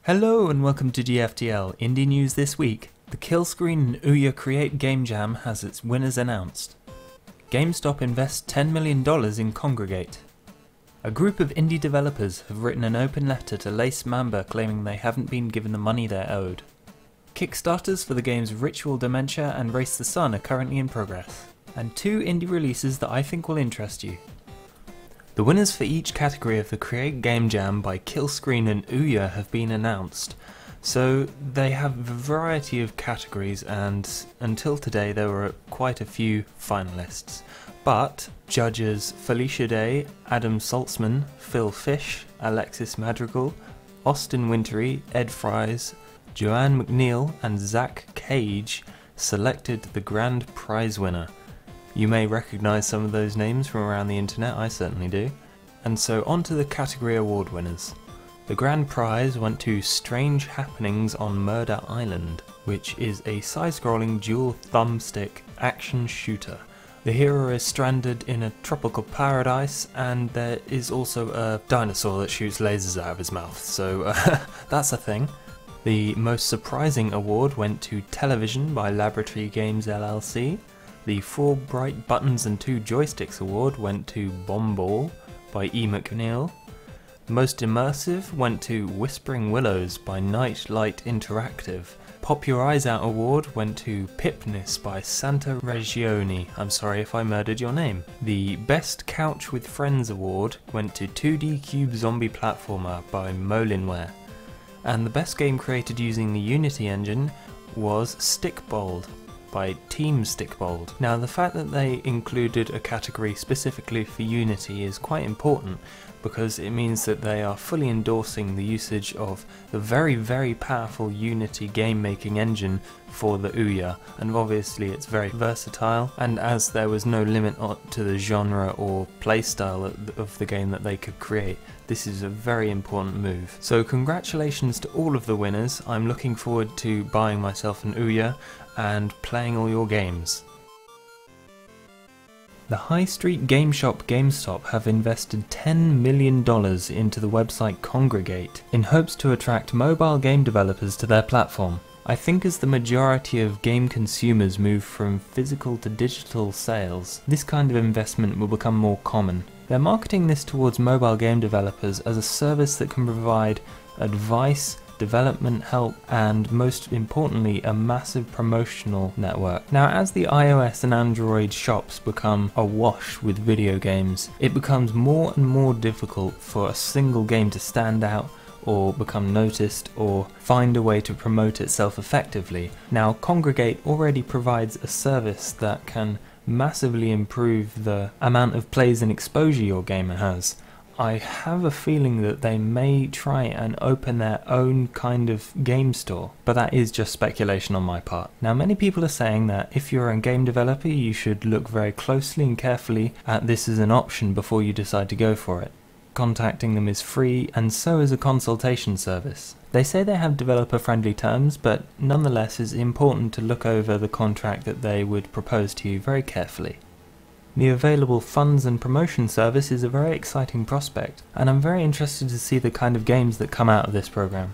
Hello and welcome to GFTL. Indie news this week. The Killscreen and OUYA Create Game Jam has its winners announced. Gamestop invests $10 million in Kongregate. A group of indie developers have written an open letter to Lace Mamba claiming they haven't been given the money they're owed. Kickstarters for the games Ritual Dementia and Race the Sun are currently in progress. And 2 indie releases that I think will interest you. The winners for each category of the Create Game Jam by Killscreen and OUYA have been announced. So they have a variety of categories, and until today there were quite a few finalists. But judges Felicia Day, Adam Saltzman, Phil Fish, Alexis Madrigal, Austin Wintory, Ed Fries, Joanne McNeil and Zach Cage selected the grand prize winner. You may recognise some of those names from around the internet, I certainly do. And so on to the category award winners. The grand prize went to Strange Happenings on Murder Island, which is a side-scrolling dual thumbstick action shooter. The hero is stranded in a tropical paradise, and there is also a dinosaur that shoots lasers out of his mouth, so that's a thing. The most surprising award went to Television by Laboratory Games LLC. The 4 Bright Buttons and 2 Joysticks award went to Bomb Ball by E. McNeil. Most Immersive went to Whispering Willows by Nightlight Interactive. Pop Your Eyes Out award went to Pipness by Santa Regione. I'm sorry if I murdered your name. The Best Couch with Friends award went to 2D Cube Zombie Platformer by Molinware. And the best game created using the Unity engine was Stickbold by Team Stickbold. Now, the fact that they included a category specifically for Unity is quite important, because it means that they are fully endorsing the usage of the very powerful Unity game making engine for the OUYA, and obviously it's very versatile, and as there was no limit to the genre or playstyle of the game that they could create, this is a very important move. So congratulations to all of the winners. I'm looking forward to buying myself an OUYA and playing all your games. The high street game shop Gamestop have invested $10 million into the website Kongregate in hopes to attract mobile game developers to their platform. I think as the majority of game consumers move from physical to digital sales, this kind of investment will become more common. They're marketing this towards mobile game developers as a service that can provide advice, development help, and most importantly a massive promotional network. Now, as the iOS and Android shops become awash with video games, it becomes more and more difficult for a single game to stand out or become noticed or find a way to promote itself effectively. Now, Kongregate already provides a service that can massively improve the amount of plays and exposure your gamer has. I have a feeling that they may try and open their own kind of game store, but that is just speculation on my part. Now, many people are saying that if you're a game developer, you should look very closely and carefully at this as an option before you decide to go for it. Contacting them is free, and so is a consultation service. They say they have developer-friendly terms, but nonetheless it's important to look over the contract that they would propose to you very carefully. The available funds and promotion service is a very exciting prospect, and I'm very interested to see the kind of games that come out of this program.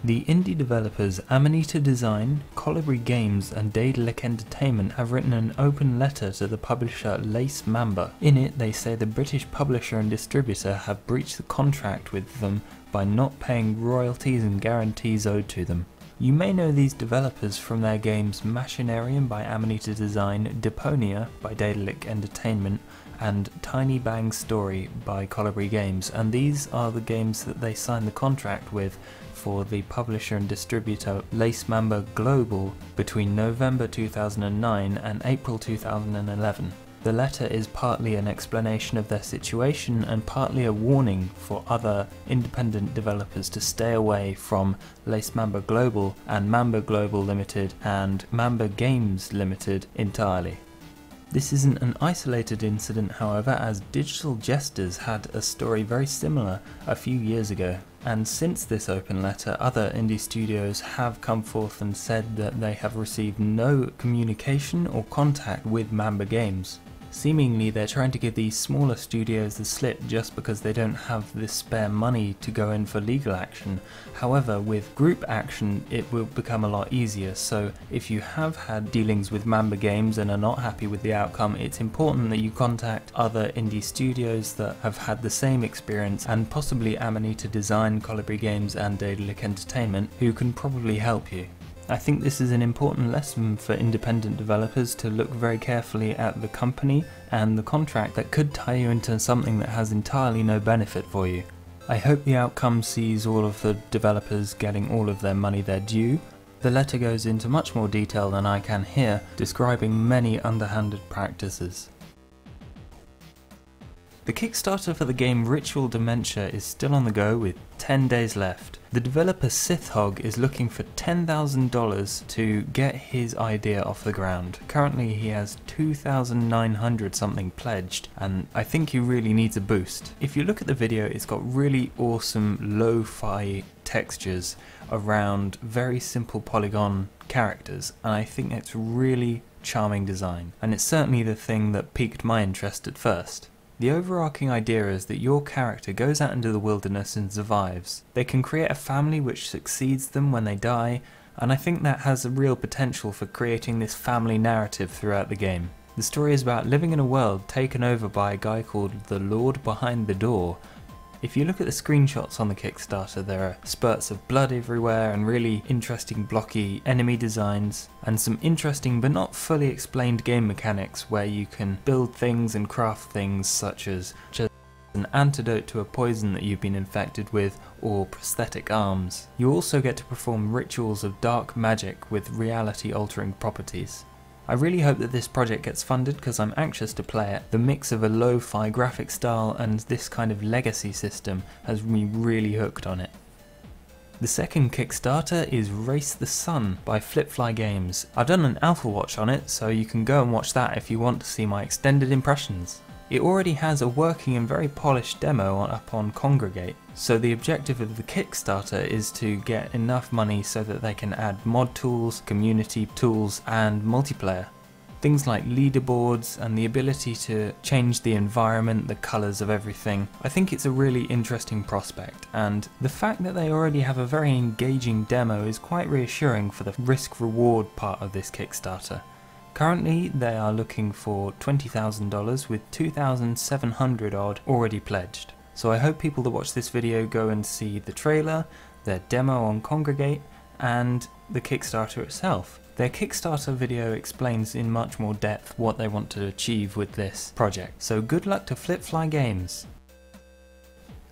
The indie developers Amanita Design, Colibri Games and Daedalic Entertainment have written an open letter to the publisher Lace Mamba. In it, they say the British publisher and distributor have breached the contract with them by not paying royalties and guarantees owed to them. You may know these developers from their games Machinarium by Amanita Design, Deponia by Daedalic Entertainment, and Tiny Bang Story by Colibri Games, and these are the games that they signed the contract with for the publisher and distributor Lace Mamba Global between November 2009 and April 2011. The letter is partly an explanation of their situation and partly a warning for other independent developers to stay away from Lace Mamba Global and Mamba Global Limited and Mamba Games Limited entirely. This isn't an isolated incident, however, as Digital Jesters had a story very similar a few years ago, and since this open letter, other indie studios have come forth and said that they have received no communication or contact with Mamba Games. Seemingly they're trying to give these smaller studios the slip just because they don't have the spare money to go in for legal action. However, with group action it will become a lot easier, so if you have had dealings with Mamba Games and are not happy with the outcome, it's important that you contact other indie studios that have had the same experience, and possibly Amanita Design, Colibri Games and Daedalic Entertainment, who can probably help you. I think this is an important lesson for independent developers to look very carefully at the company and the contract that could tie you into something that has entirely no benefit for you. I hope the outcome sees all of the developers getting all of their money their due. The letter goes into much more detail than I can here, describing many underhanded practices. The Kickstarter for the game Ritual Dementia is still on the go with 10 days left. The developer Sithhog is looking for $10,000 to get his idea off the ground. Currently he has 2,900 something pledged, and I think he really needs a boost. If you look at the video, it's got really awesome lo-fi textures around very simple polygon characters, and I think it's really charming design, and it's certainly the thing that piqued my interest at first. The overarching idea is that your character goes out into the wilderness and survives. They can create a family which succeeds them when they die, and I think that has a real potential for creating this family narrative throughout the game. The story is about living in a world taken over by a guy called the Lord Behind the Door. If you look at the screenshots on the Kickstarter, there are spurts of blood everywhere and really interesting blocky enemy designs, and some interesting but not fully explained game mechanics where you can build things and craft things such as an antidote to a poison that you've been infected with, or prosthetic arms. You also get to perform rituals of dark magic with reality altering properties. I really hope that this project gets funded because I'm anxious to play it. The mix of a lo-fi graphic style and this kind of legacy system has me really hooked on it. The second Kickstarter is Race the Sun by Flipfly Games. I've done an alpha watch on it, so you can go and watch that if you want to see my extended impressions. It already has a working and very polished demo up on Kongregate, so the objective of the Kickstarter is to get enough money so that they can add mod tools, community tools and multiplayer. Things like leaderboards and the ability to change the environment, the colours of everything. I think it's a really interesting prospect, and the fact that they already have a very engaging demo is quite reassuring for the risk-reward part of this Kickstarter. Currently they are looking for $20,000 with 2,700 odd already pledged. So I hope people that watch this video go and see the trailer, their demo on Kongregate and the Kickstarter itself. Their Kickstarter video explains in much more depth what they want to achieve with this project. So good luck to Flipfly Games.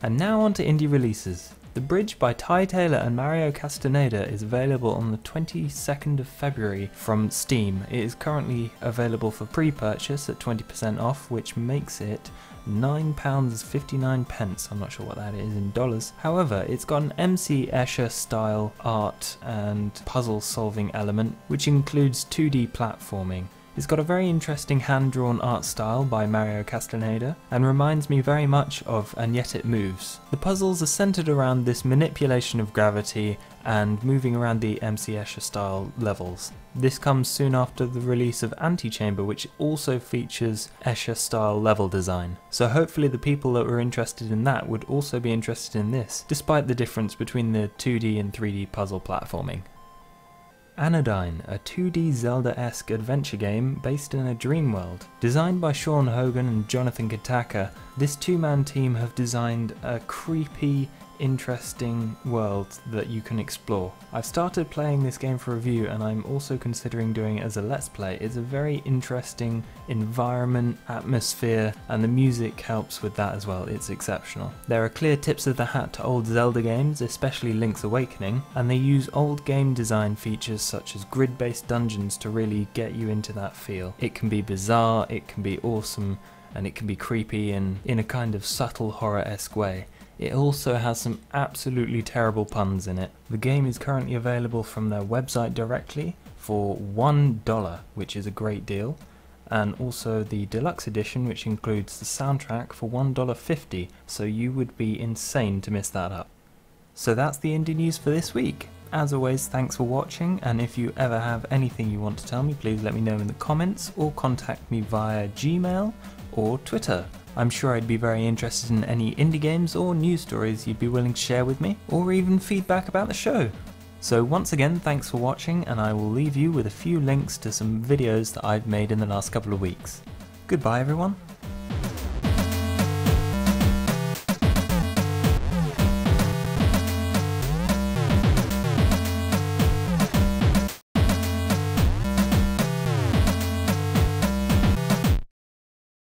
And now on to indie releases. The Bridge by Ty Taylor and Mario Castaneda is available on the 22nd of February from Steam. It is currently available for pre-purchase at 20% off, which makes it £9.59. I'm not sure what that is in dollars. However, it's got an MC Escher style art and puzzle solving element, which includes 2D platforming. It's got a very interesting hand-drawn art style by Mario Castaneda and reminds me very much of And Yet It Moves. The puzzles are centered around this manipulation of gravity and moving around the MC Escher style levels. This comes soon after the release of Antichamber, which also features Escher style level design. So hopefully the people that were interested in that would also be interested in this, despite the difference between the 2D and 3D puzzle platforming. Anodyne, a 2D Zelda-esque adventure game based in a dream world. Designed by Sean Hogan and Jonathan Kataka, this two-man team have designed a creepy, interesting world that you can explore. I've started playing this game for review and I'm also considering doing it as a Let's Play. It's a very interesting environment, atmosphere, and the music helps with that as well. It's exceptional. There are clear tips of the hat to old Zelda games, especially Link's Awakening, and they use old game design features such as grid-based dungeons to really get you into that feel. It can be bizarre, it can be awesome, and it can be creepy in a kind of subtle horror-esque way. It also has some absolutely terrible puns in it. The game is currently available from their website directly for $1, which is a great deal, and also the deluxe edition, which includes the soundtrack, for $1.50, so you would be insane to miss that up. So that's the indie news for this week. As always, thanks for watching, and if you ever have anything you want to tell me, please let me know in the comments or contact me via Gmail or Twitter. I'm sure I'd be very interested in any indie games or news stories you'd be willing to share with me, or even feedback about the show. So once again, thanks for watching, and I will leave you with a few links to some videos that I've made in the last couple of weeks. Goodbye everyone.